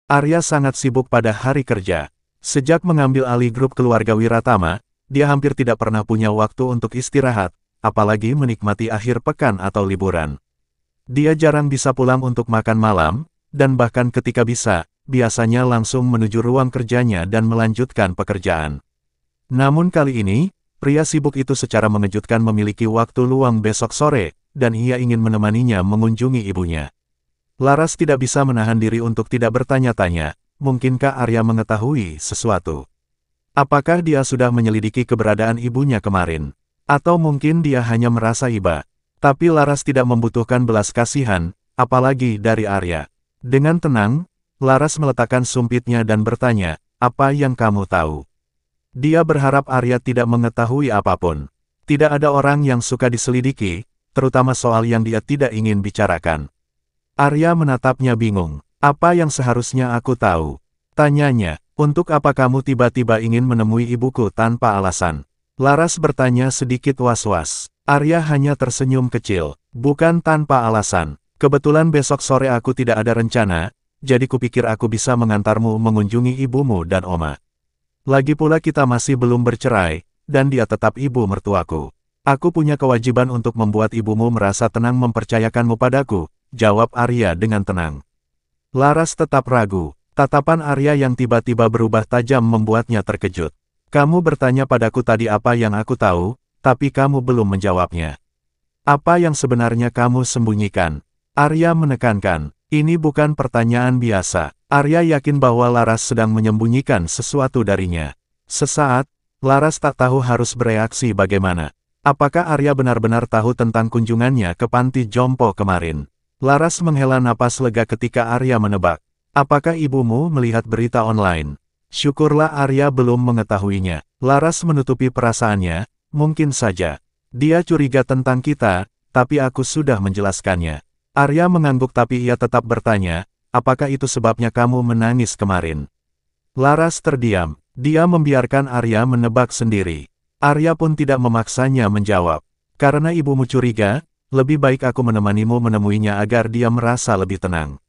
Arya sangat sibuk pada hari kerja. Sejak mengambil alih grup keluarga Wiratama, dia hampir tidak pernah punya waktu untuk istirahat, apalagi menikmati akhir pekan atau liburan. Dia jarang bisa pulang untuk makan malam, dan bahkan ketika bisa, biasanya langsung menuju ruang kerjanya dan melanjutkan pekerjaan. Namun kali ini, pria sibuk itu secara mengejutkan memiliki waktu luang besok sore, dan ia ingin menemaninya mengunjungi ibunya. Laras tidak bisa menahan diri untuk tidak bertanya-tanya, mungkinkah Arya mengetahui sesuatu? Apakah dia sudah menyelidiki keberadaan ibunya kemarin? Atau mungkin dia hanya merasa iba? Tapi Laras tidak membutuhkan belas kasihan, apalagi dari Arya. Dengan tenang, Laras meletakkan sumpitnya dan bertanya, "Apa yang kamu tahu?" Dia berharap Arya tidak mengetahui apapun. Tidak ada orang yang suka diselidiki, terutama soal yang dia tidak ingin bicarakan. Arya menatapnya bingung. "Apa yang seharusnya aku tahu?" tanyanya. "Untuk apa kamu tiba-tiba ingin menemui ibuku tanpa alasan?" Laras bertanya sedikit was-was. Arya hanya tersenyum kecil. "Bukan tanpa alasan. Kebetulan besok sore aku tidak ada rencana, jadi kupikir aku bisa mengantarmu mengunjungi ibumu dan Oma. Lagi pula kita masih belum bercerai, dan dia tetap ibu mertuaku. Aku punya kewajiban untuk membuat ibumu merasa tenang mempercayakanmu padaku," jawab Arya dengan tenang. Laras tetap ragu. Tatapan Arya yang tiba-tiba berubah tajam membuatnya terkejut. "Kamu bertanya padaku tadi apa yang aku tahu, tapi kamu belum menjawabnya. Apa yang sebenarnya kamu sembunyikan?" Arya menekankan, "Ini bukan pertanyaan biasa." Arya yakin bahwa Laras sedang menyembunyikan sesuatu darinya. Sesaat, Laras tak tahu harus bereaksi bagaimana. Apakah Arya benar-benar tahu tentang kunjungannya ke panti jompo kemarin? Laras menghela napas lega ketika Arya menebak. "Apakah ibumu melihat berita online?" Syukurlah Arya belum mengetahuinya. Laras menutupi perasaannya, "Mungkin saja. Dia curiga tentang kita, tapi aku sudah menjelaskannya." Arya mengangguk tapi ia tetap bertanya, "Apakah itu sebabnya kamu menangis kemarin?" Laras terdiam. Dia membiarkan Arya menebak sendiri. Arya pun tidak memaksanya menjawab. "Karena ibumu curiga, lebih baik aku menemanimu menemuinya agar dia merasa lebih tenang."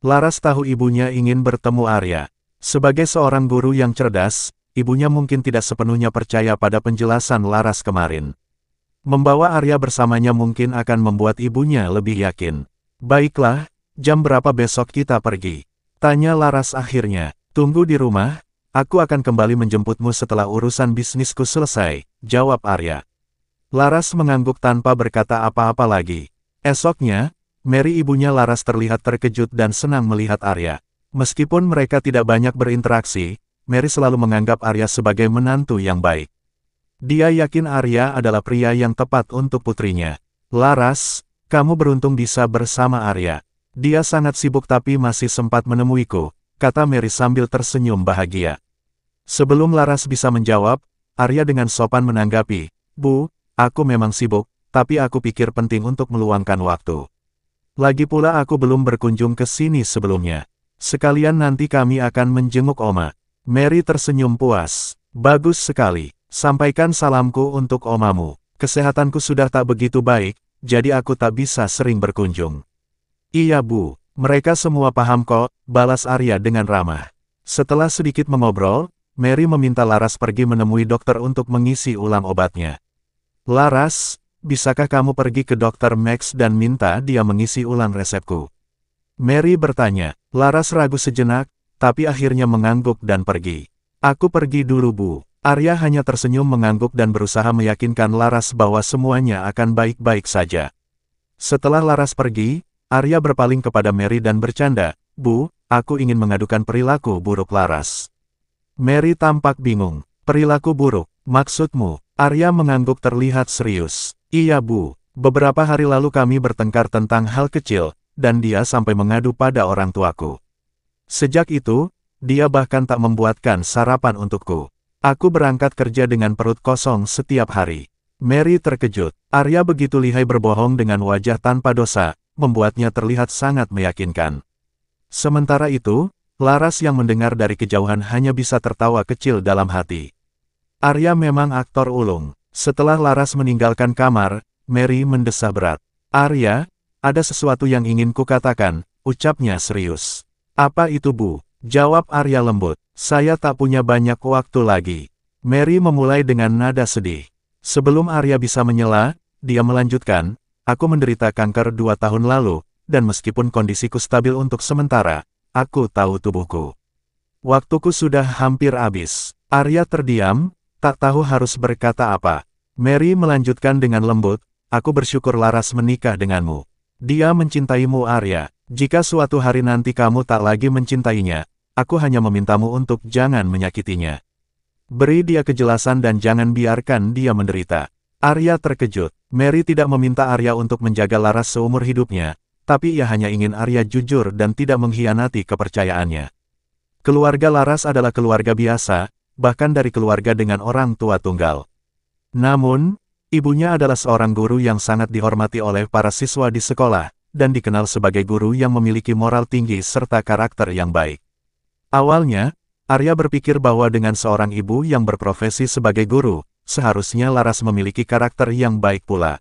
Laras tahu ibunya ingin bertemu Arya. Sebagai seorang guru yang cerdas, ibunya mungkin tidak sepenuhnya percaya pada penjelasan Laras kemarin. Membawa Arya bersamanya mungkin akan membuat ibunya lebih yakin. "Baiklah, jam berapa besok kita pergi?" tanya Laras akhirnya. "Tunggu di rumah, aku akan kembali menjemputmu setelah urusan bisnisku selesai," jawab Arya. Laras mengangguk tanpa berkata apa-apa lagi. Esoknya, Mary ibunya Laras terlihat terkejut dan senang melihat Arya. Meskipun mereka tidak banyak berinteraksi, Mary selalu menganggap Arya sebagai menantu yang baik. Dia yakin Arya adalah pria yang tepat untuk putrinya. "Laras, kamu beruntung bisa bersama Arya. Dia sangat sibuk tapi masih sempat menemuiku," kata Mary sambil tersenyum bahagia. Sebelum Laras bisa menjawab, Arya dengan sopan menanggapi, "Bu, aku memang sibuk, tapi aku pikir penting untuk meluangkan waktu. Lagi pula aku belum berkunjung ke sini sebelumnya. Sekalian nanti kami akan menjenguk Oma." Mary tersenyum puas. "Bagus sekali. Sampaikan salamku untuk omamu. Kesehatanku sudah tak begitu baik, jadi aku tak bisa sering berkunjung." "Iya Bu, mereka semua paham kok," balas Arya dengan ramah. Setelah sedikit mengobrol, Mary meminta Laras pergi menemui dokter untuk mengisi ulang obatnya. "Laras, bisakah kamu pergi ke dokter Max dan minta dia mengisi ulang resepku?" Mary bertanya. Laras ragu sejenak, tapi akhirnya mengangguk dan pergi. "Aku pergi dulu Bu." Arya hanya tersenyum mengangguk dan berusaha meyakinkan Laras bahwa semuanya akan baik-baik saja. Setelah Laras pergi, Arya berpaling kepada Mary dan bercanda, "Bu, aku ingin mengadukan perilaku buruk Laras." Mary tampak bingung. "Perilaku buruk, maksudmu?" Arya mengangguk terlihat serius. "Iya Bu, beberapa hari lalu kami bertengkar tentang hal kecil, dan dia sampai mengadu pada orang tuaku. Sejak itu, dia bahkan tak membuatkan sarapan untukku. Aku berangkat kerja dengan perut kosong setiap hari." Mary terkejut. Arya begitu lihai berbohong dengan wajah tanpa dosa, membuatnya terlihat sangat meyakinkan. Sementara itu, Laras yang mendengar dari kejauhan hanya bisa tertawa kecil dalam hati. Arya memang aktor ulung. Setelah Laras meninggalkan kamar, Mary mendesah berat. "Arya, ada sesuatu yang ingin kukatakan," ucapnya serius. "Apa itu Bu?" Jawab Arya lembut. Saya tak punya banyak waktu lagi. Mary memulai dengan nada sedih. Sebelum Arya bisa menyela, dia melanjutkan, aku menderita kanker 2 tahun lalu, dan meskipun kondisiku stabil untuk sementara, aku tahu tubuhku. Waktuku sudah hampir habis. Arya terdiam, tak tahu harus berkata apa. Mary melanjutkan dengan lembut, aku bersyukur Laras menikah denganmu. Dia mencintaimu Arya. Jika suatu hari nanti kamu tak lagi mencintainya, aku hanya memintamu untuk jangan menyakitinya. Beri dia kejelasan dan jangan biarkan dia menderita. Arya terkejut. Mary tidak meminta Arya untuk menjaga Laras seumur hidupnya, tapi ia hanya ingin Arya jujur dan tidak mengkhianati kepercayaannya. Keluarga Laras adalah keluarga biasa, bahkan dari keluarga dengan orang tua tunggal. Namun, ibunya adalah seorang guru yang sangat dihormati oleh para siswa di sekolah, dan dikenal sebagai guru yang memiliki moral tinggi serta karakter yang baik. Awalnya, Arya berpikir bahwa dengan seorang ibu yang berprofesi sebagai guru, seharusnya Laras memiliki karakter yang baik pula.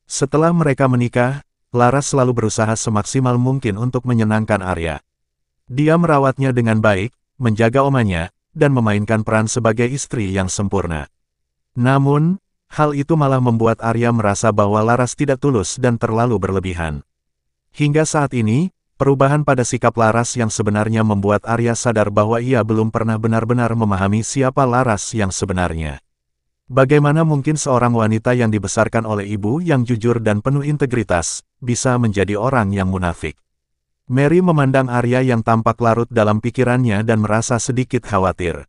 Setelah mereka menikah, Laras selalu berusaha semaksimal mungkin untuk menyenangkan Arya. Dia merawatnya dengan baik, menjaga omanya, dan memainkan peran sebagai istri yang sempurna. Namun, hal itu malah membuat Arya merasa bahwa Laras tidak tulus dan terlalu berlebihan. Hingga saat ini, perubahan pada sikap Laras yang sebenarnya membuat Arya sadar bahwa ia belum pernah benar-benar memahami siapa Laras yang sebenarnya. Bagaimana mungkin seorang wanita yang dibesarkan oleh ibu yang jujur dan penuh integritas, bisa menjadi orang yang munafik? Mary memandang Arya yang tampak larut dalam pikirannya dan merasa sedikit khawatir.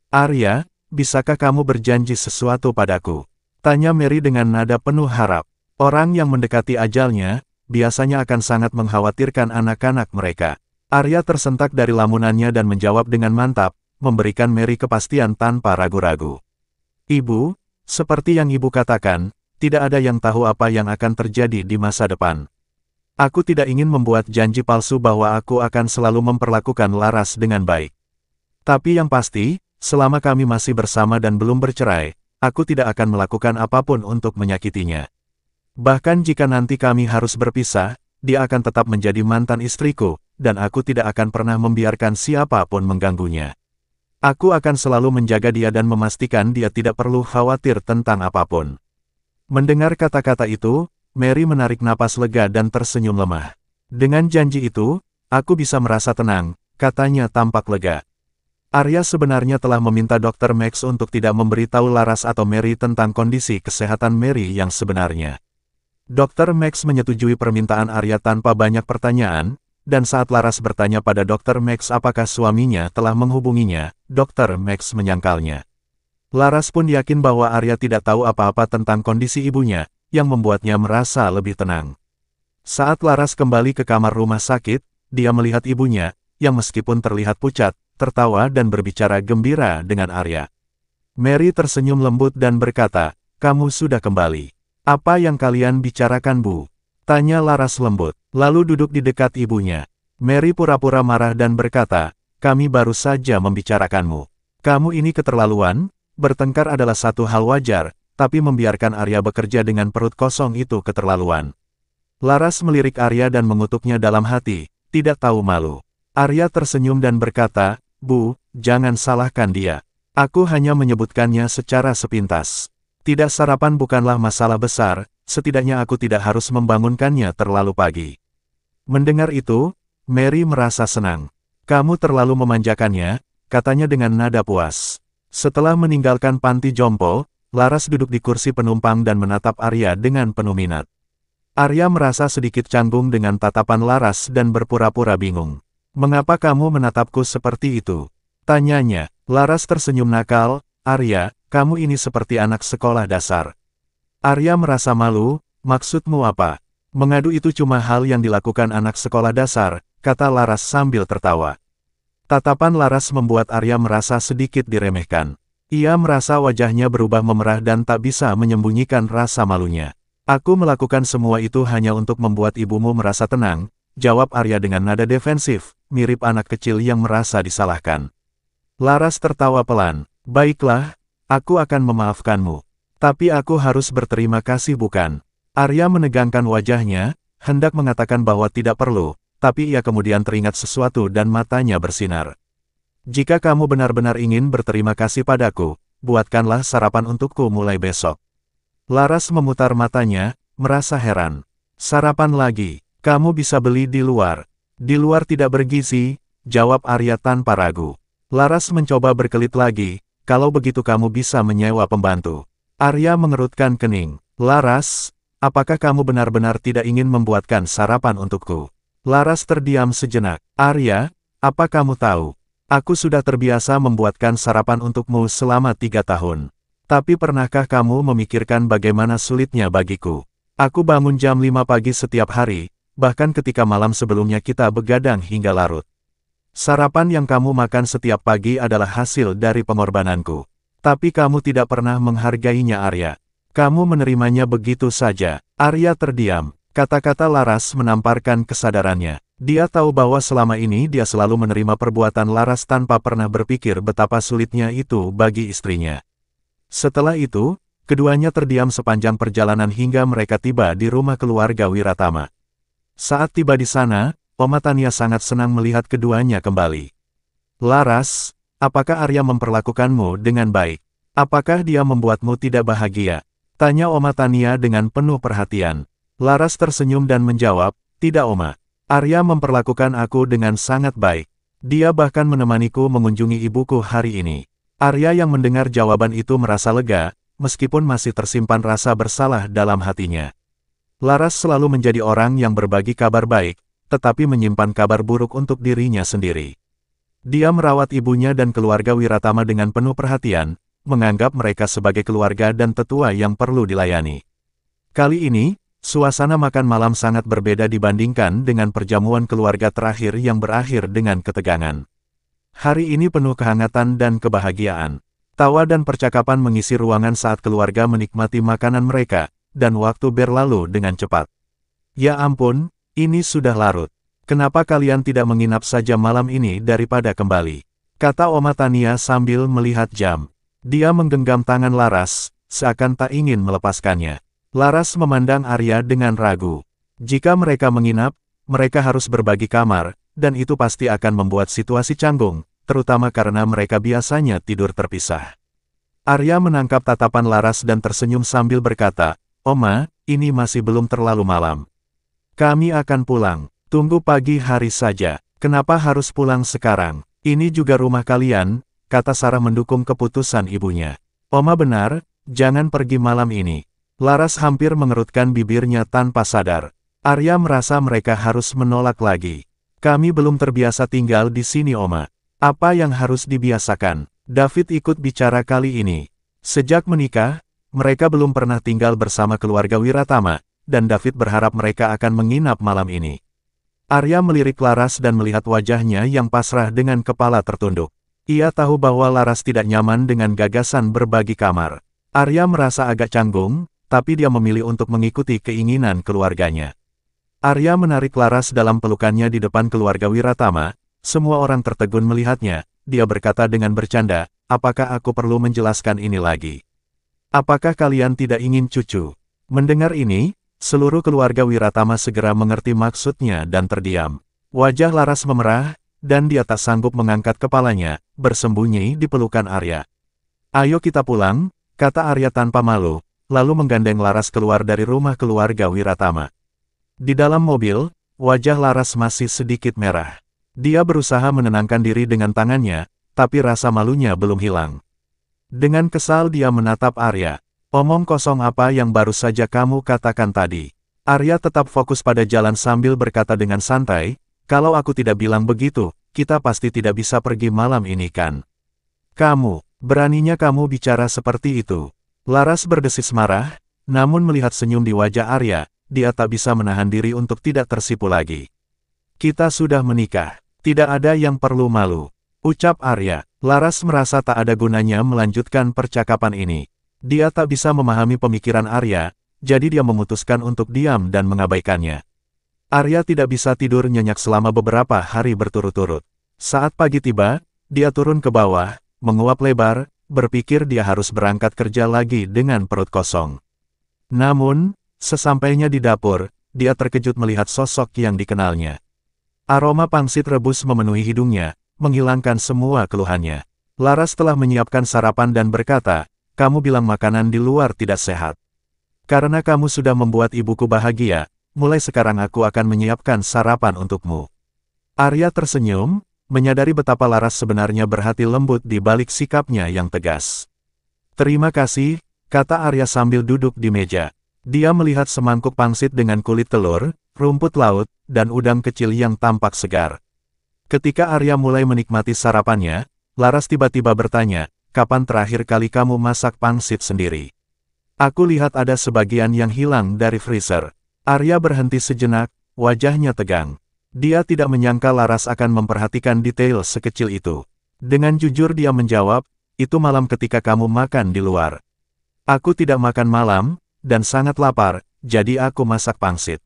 Arya, bisakah kamu berjanji sesuatu padaku? Tanya Mary dengan nada penuh harap. Orang yang mendekati ajalnya, biasanya akan sangat mengkhawatirkan anak-anak mereka. Arya tersentak dari lamunannya dan menjawab dengan mantap, memberikan Mary kepastian tanpa ragu-ragu. Ibu, seperti yang ibu katakan, tidak ada yang tahu apa yang akan terjadi di masa depan. Aku tidak ingin membuat janji palsu bahwa aku akan selalu memperlakukan Laras dengan baik. Tapi yang pasti, selama kami masih bersama dan belum bercerai, aku tidak akan melakukan apapun untuk menyakitinya. Bahkan jika nanti kami harus berpisah, dia akan tetap menjadi mantan istriku, dan aku tidak akan pernah membiarkan siapapun mengganggunya. Aku akan selalu menjaga dia dan memastikan dia tidak perlu khawatir tentang apapun. Mendengar kata-kata itu, Mary menarik napas lega dan tersenyum lemah. Dengan janji itu, aku bisa merasa tenang, katanya tampak lega. Arya sebenarnya telah meminta Dr. Max untuk tidak memberitahu Laras atau Mary tentang kondisi kesehatan Mary yang sebenarnya. Dr. Max menyetujui permintaan Arya tanpa banyak pertanyaan, dan saat Laras bertanya pada Dr. Max apakah suaminya telah menghubunginya, Dr. Max menyangkalnya. Laras pun yakin bahwa Arya tidak tahu apa-apa tentang kondisi ibunya, yang membuatnya merasa lebih tenang. Saat Laras kembali ke kamar rumah sakit, dia melihat ibunya, yang meskipun terlihat pucat, tertawa dan berbicara gembira dengan Arya. Mary tersenyum lembut dan berkata, "Kamu sudah kembali. Apa yang kalian bicarakan, Bu?" Tanya Laras lembut, lalu duduk di dekat ibunya. Mary pura-pura marah dan berkata, "Kami baru saja membicarakanmu. Kamu ini keterlaluan, bertengkar adalah satu hal wajar, tapi membiarkan Arya bekerja dengan perut kosong itu keterlaluan." Laras melirik Arya dan mengutuknya dalam hati, tidak tahu malu. Arya tersenyum dan berkata, "Bu, jangan salahkan dia. Aku hanya menyebutkannya secara sepintas. Tidak sarapan bukanlah masalah besar, setidaknya aku tidak harus membangunkannya terlalu pagi." Mendengar itu, Mary merasa senang. "Kamu terlalu memanjakannya," katanya dengan nada puas. Setelah meninggalkan panti jompo, Laras duduk di kursi penumpang dan menatap Arya dengan penuh minat. Arya merasa sedikit canggung dengan tatapan Laras dan berpura-pura bingung. "Mengapa kamu menatapku seperti itu?" tanyanya. Laras tersenyum nakal, "Arya, kamu ini seperti anak sekolah dasar." Arya merasa malu, "Maksudmu apa?" "Mengadu itu cuma hal yang dilakukan anak sekolah dasar," kata Laras sambil tertawa. Tatapan Laras membuat Arya merasa sedikit diremehkan. Ia merasa wajahnya berubah memerah dan tak bisa menyembunyikan rasa malunya. "Aku melakukan semua itu hanya untuk membuat ibumu merasa tenang," jawab Arya dengan nada defensif, mirip anak kecil yang merasa disalahkan. Laras tertawa pelan. "Baiklah, aku akan memaafkanmu. Tapi aku harus berterima kasih bukan?" Arya menegangkan wajahnya, hendak mengatakan bahwa tidak perlu, tapi ia kemudian teringat sesuatu dan matanya bersinar. Jika kamu benar-benar ingin berterima kasih padaku, buatkanlah sarapan untukku mulai besok. Laras memutar matanya, merasa heran. Sarapan lagi, kamu bisa beli di luar. Di luar tidak bergizi, jawab Arya tanpa ragu. Laras mencoba berkelit lagi, kalau begitu kamu bisa menyewa pembantu. Arya mengerutkan kening. Laras, apakah kamu benar-benar tidak ingin membuatkan sarapan untukku? Laras terdiam sejenak. Arya, apa kamu tahu? Aku sudah terbiasa membuatkan sarapan untukmu selama 3 tahun. Tapi pernahkah kamu memikirkan bagaimana sulitnya bagiku? Aku bangun jam 5 pagi setiap hari, bahkan ketika malam sebelumnya kita begadang hingga larut. Sarapan yang kamu makan setiap pagi adalah hasil dari pengorbananku. Tapi kamu tidak pernah menghargainya Arya. Kamu menerimanya begitu saja. Arya terdiam. Kata-kata Laras menamparkan kesadarannya. Dia tahu bahwa selama ini dia selalu menerima perbuatan Laras tanpa pernah berpikir betapa sulitnya itu bagi istrinya. Setelah itu, keduanya terdiam sepanjang perjalanan hingga mereka tiba di rumah keluarga Wiratama. Saat tiba di sana, Oma Tania sangat senang melihat keduanya kembali. Laras, apakah Arya memperlakukanmu dengan baik? Apakah dia membuatmu tidak bahagia? Tanya Oma Tania dengan penuh perhatian. Laras tersenyum dan menjawab, tidak Oma. Arya memperlakukan aku dengan sangat baik. Dia bahkan menemaniku mengunjungi ibuku hari ini. Arya yang mendengar jawaban itu merasa lega, meskipun masih tersimpan rasa bersalah dalam hatinya. Laras selalu menjadi orang yang berbagi kabar baik, tetapi menyimpan kabar buruk untuk dirinya sendiri. Dia merawat ibunya dan keluarga Wiratama dengan penuh perhatian, menganggap mereka sebagai keluarga dan tetua yang perlu dilayani. Kali ini, suasana makan malam sangat berbeda dibandingkan dengan perjamuan keluarga terakhir yang berakhir dengan ketegangan. Hari ini penuh kehangatan dan kebahagiaan. Tawa dan percakapan mengisi ruangan saat keluarga menikmati makanan mereka, dan waktu berlalu dengan cepat. Ya ampun, ini sudah larut. Kenapa kalian tidak menginap saja malam ini daripada kembali? Kata Oma Tania sambil melihat jam. Dia menggenggam tangan Laras, seakan tak ingin melepaskannya. Laras memandang Arya dengan ragu. Jika mereka menginap, mereka harus berbagi kamar, dan itu pasti akan membuat situasi canggung, terutama karena mereka biasanya tidur terpisah. Arya menangkap tatapan Laras dan tersenyum sambil berkata, Oma, ini masih belum terlalu malam. Kami akan pulang. Tunggu pagi hari saja. Kenapa harus pulang sekarang? Ini juga rumah kalian, kata Sarah mendukung keputusan ibunya. Oma benar, jangan pergi malam ini. Laras hampir mengerutkan bibirnya tanpa sadar. Arya merasa mereka harus menolak lagi. Kami belum terbiasa tinggal di sini Oma. Apa yang harus dibiasakan? David ikut bicara kali ini. Sejak menikah, mereka belum pernah tinggal bersama keluarga Wiratama, dan David berharap mereka akan menginap malam ini. Arya melirik Laras dan melihat wajahnya yang pasrah dengan kepala tertunduk. Ia tahu bahwa Laras tidak nyaman dengan gagasan berbagi kamar. Arya merasa agak canggung, tapi dia memilih untuk mengikuti keinginan keluarganya. Arya menarik Laras dalam pelukannya di depan keluarga Wiratama. Semua orang tertegun melihatnya. Dia berkata dengan bercanda, apakah aku perlu menjelaskan ini lagi? Apakah kalian tidak ingin cucu? Mendengar ini, seluruh keluarga Wiratama segera mengerti maksudnya dan terdiam. Wajah Laras memerah, dan dia tak sanggup mengangkat kepalanya, bersembunyi di pelukan Arya. Ayo kita pulang, kata Arya tanpa malu, lalu menggandeng Laras keluar dari rumah keluarga Wiratama. Di dalam mobil, wajah Laras masih sedikit merah. Dia berusaha menenangkan diri dengan tangannya, tapi rasa malunya belum hilang. Dengan kesal dia menatap Arya. Omong kosong apa yang baru saja kamu katakan tadi? Arya tetap fokus pada jalan sambil berkata dengan santai, kalau aku tidak bilang begitu, kita pasti tidak bisa pergi malam ini kan? Kamu, beraninya kamu bicara seperti itu. Laras berdesis marah, namun melihat senyum di wajah Arya, dia tak bisa menahan diri untuk tidak tersipu lagi. Kita sudah menikah, tidak ada yang perlu malu, ucap Arya. Laras merasa tak ada gunanya melanjutkan percakapan ini. Dia tak bisa memahami pemikiran Arya, jadi dia memutuskan untuk diam dan mengabaikannya. Arya tidak bisa tidur nyenyak selama beberapa hari berturut-turut. Saat pagi tiba, dia turun ke bawah, menguap lebar, berpikir dia harus berangkat kerja lagi dengan perut kosong. Namun, sesampainya di dapur, dia terkejut melihat sosok yang dikenalnya. Aroma pangsit rebus memenuhi hidungnya, menghilangkan semua keluhannya. Laras telah menyiapkan sarapan dan berkata, "Kamu bilang makanan di luar tidak sehat. Karena kamu sudah membuat ibuku bahagia, mulai sekarang aku akan menyiapkan sarapan untukmu." Arya tersenyum, menyadari betapa Laras sebenarnya berhati lembut di balik sikapnya yang tegas. "Terima kasih," kata Arya sambil duduk di meja. Dia melihat semangkuk pangsit dengan kulit telur, rumput laut, dan udang kecil yang tampak segar. Ketika Arya mulai menikmati sarapannya, Laras tiba-tiba bertanya, "Kapan terakhir kali kamu masak pangsit sendiri? Aku lihat ada sebagian yang hilang dari freezer." Arya berhenti sejenak, wajahnya tegang. Dia tidak menyangka Laras akan memperhatikan detail sekecil itu. Dengan jujur dia menjawab, "Itu malam ketika kamu makan di luar. Aku tidak makan malam, dan sangat lapar, jadi aku masak pangsit."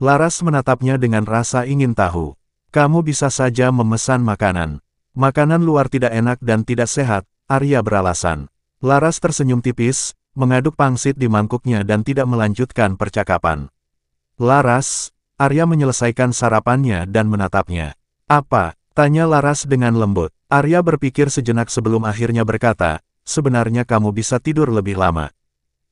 Laras menatapnya dengan rasa ingin tahu. "Kamu bisa saja memesan makanan. Makanan luar tidak enak dan tidak sehat," Arya beralasan. Laras tersenyum tipis, mengaduk pangsit di mangkuknya dan tidak melanjutkan percakapan. "Laras," Arya menyelesaikan sarapannya dan menatapnya. "Apa?" tanya Laras dengan lembut. Arya berpikir sejenak sebelum akhirnya berkata, "Sebenarnya kamu bisa tidur lebih lama.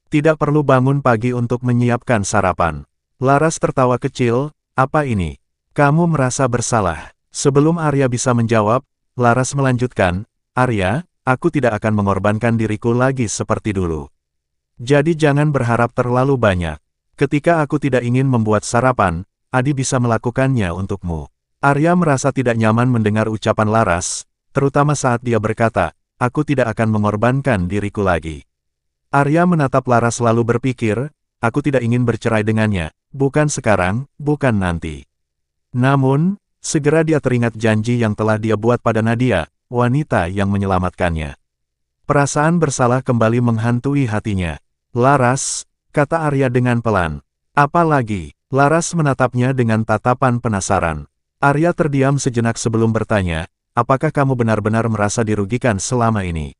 Tidak perlu bangun pagi untuk menyiapkan sarapan." Laras tertawa kecil, "Apa ini? Kamu merasa bersalah?" Sebelum Arya bisa menjawab, Laras melanjutkan, "Arya, aku tidak akan mengorbankan diriku lagi seperti dulu. Jadi jangan berharap terlalu banyak. Ketika aku tidak ingin membuat sarapan, Adi bisa melakukannya untukmu." Arya merasa tidak nyaman mendengar ucapan Laras, terutama saat dia berkata, "Aku tidak akan mengorbankan diriku lagi." Arya menatap Laras lalu berpikir, "Aku tidak ingin bercerai dengannya, bukan sekarang, bukan nanti." Namun, segera dia teringat janji yang telah dia buat pada Nadia, wanita yang menyelamatkannya. Perasaan bersalah kembali menghantui hatinya. "Laras," kata Arya dengan pelan. "Apa lagi?" Laras menatapnya dengan tatapan penasaran. Arya terdiam sejenak sebelum bertanya, "Apakah kamu benar-benar merasa dirugikan selama ini?"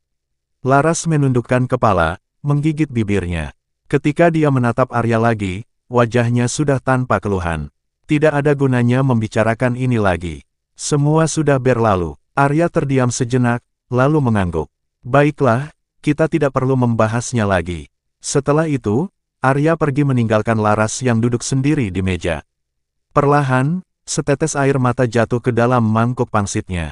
Laras menundukkan kepala, menggigit bibirnya. Ketika dia menatap Arya lagi, wajahnya sudah tanpa keluhan. Tidak ada gunanya membicarakan ini lagi. Semua sudah berlalu. Arya terdiam sejenak, lalu mengangguk. "Baiklah, kita tidak perlu membahasnya lagi." Setelah itu, Arya pergi meninggalkan Laras yang duduk sendiri di meja. Perlahan, setetes air mata jatuh ke dalam mangkuk pangsitnya.